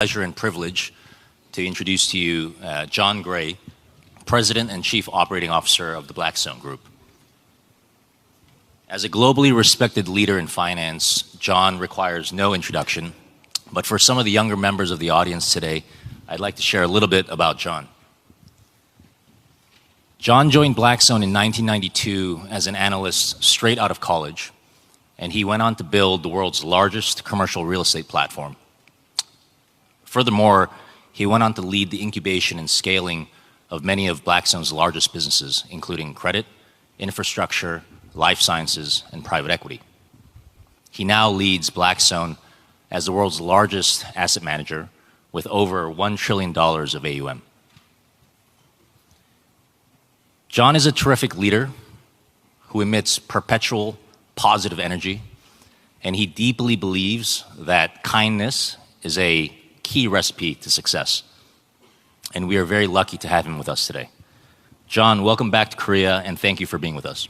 Pleasure and privilege to introduce to you Jon Gray, President and Chief Operating Officer of the Blackstone Group. As a globally respected leader in finance, Jon requires no introduction, but for some of the younger members of the audience today, I'd like to share a little bit about Jon. Jon joined Blackstone in 1992 as an analyst straight out of college, and he went on to build the world's largest commercial real estate platform. Furthermore, he went on to lead the incubation and scaling of many of Blackstone's largest businesses, including credit, infrastructure, life sciences, and private equity. He now leads Blackstone as the world's largest asset manager with over $1 trillion of AUM. Jon is a terrific leader who emits perpetual positive energy, and he deeply believes that kindness is a key recipe to success. And we are very lucky to have him with us today. Jon, welcome back to Korea, and thank you for being with us.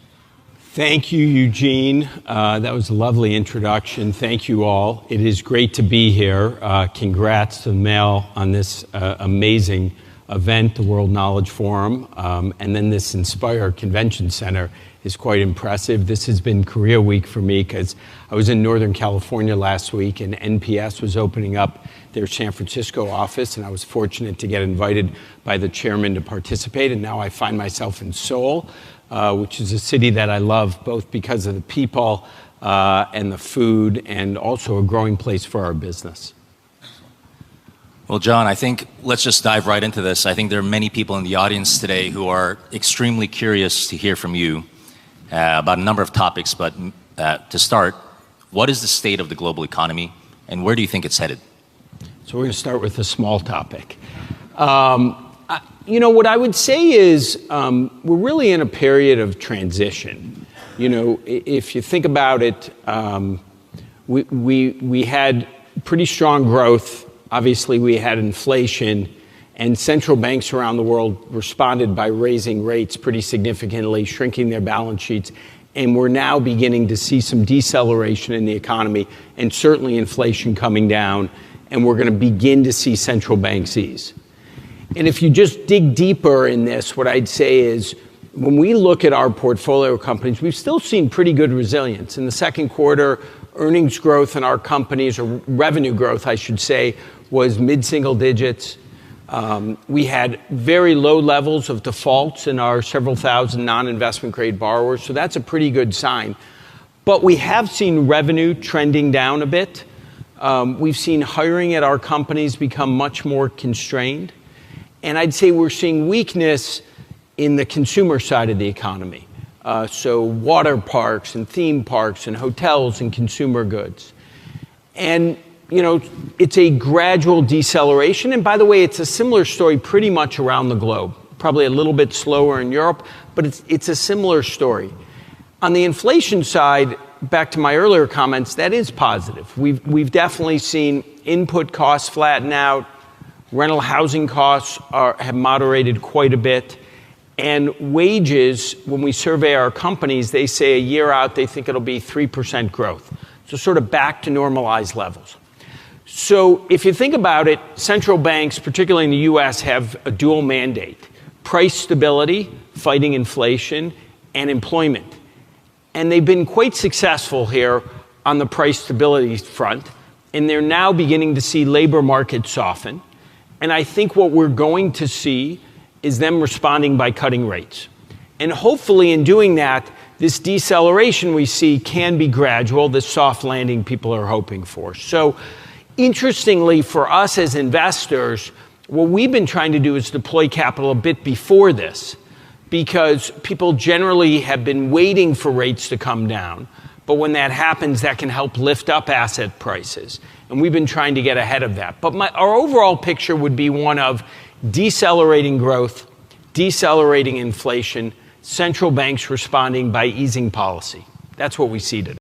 Thank you, Eugene. That was a lovely introduction. Thank you all. It is great to be here. Congrats to Mel on this amazing event, the World Knowledge Forum, and then this Inspire Convention Center is quite impressive. This has been Korea Week for me because I was in Northern California last week and NPS was opening up their San Francisco office, and I was fortunate to get invited by the chairman to participate, and now I find myself in Seoul, which is a city that I love both because of the people and the food, and also a growing place for our business. Well, Jon, I think let's just dive right into this. I think there are many people in the audience today who are extremely curious to hear from you about a number of topics, but to start, what is the state of the global economy and where do you think it's headed? So we're going to start with a small topic. What I would say is we're really in a period of transition. If you think about it, we had pretty strong growth. Obviously, we had inflation, and central banks around the world responded by raising rates pretty significantly, shrinking their balance sheets, and we're now beginning to see some deceleration in the economy, and certainly inflation coming down, and we're going to begin to see central banks ease. And if you just dig deeper in this, what I'd say is, when we look at our portfolio companies, we've still seen pretty good resilience. In the second quarter, earnings growth in our companies, or revenue growth, I should say, was mid-single digits. We had very low levels of defaults in our several thousand non-investment grade borrowers, so that's a pretty good sign. But we have seen revenue trending down a bit. We've seen hiring at our companies become much more constrained. And I'd say we're seeing weakness in the consumer side of the economy. So water parks and theme parks and hotels and consumer goods. And it's a gradual deceleration. And by the way, it's a similar story pretty much around the globe. Probably a little bit slower in Europe, but it's a similar story. On the inflation side, back to my earlier comments, that is positive. We've definitely seen input costs flatten out. Rental housing costs have moderated quite a bit. And wages, when we survey our companies, they say a year out, they think it'll be 3% growth. So sort of back to normalized levels. So if you think about it, central banks, particularly in the US, have a dual mandate: price stability, fighting inflation, and employment. And they've been quite successful here on the price stability front, and they're now beginning to see labor markets soften. And I think what we're going to see is them responding by cutting rates. And hopefully in doing that, this deceleration we see can be gradual, this soft landing people are hoping for. So interestingly, for us as investors, what we've been trying to do is deploy capital a bit before this, because people generally have been waiting for rates to come down. But when that happens, that can help lift up asset prices. And we've been trying to get ahead of that. But our overall picture would be one of decelerating growth, decelerating inflation, central banks responding by easing policy. That's what we see today.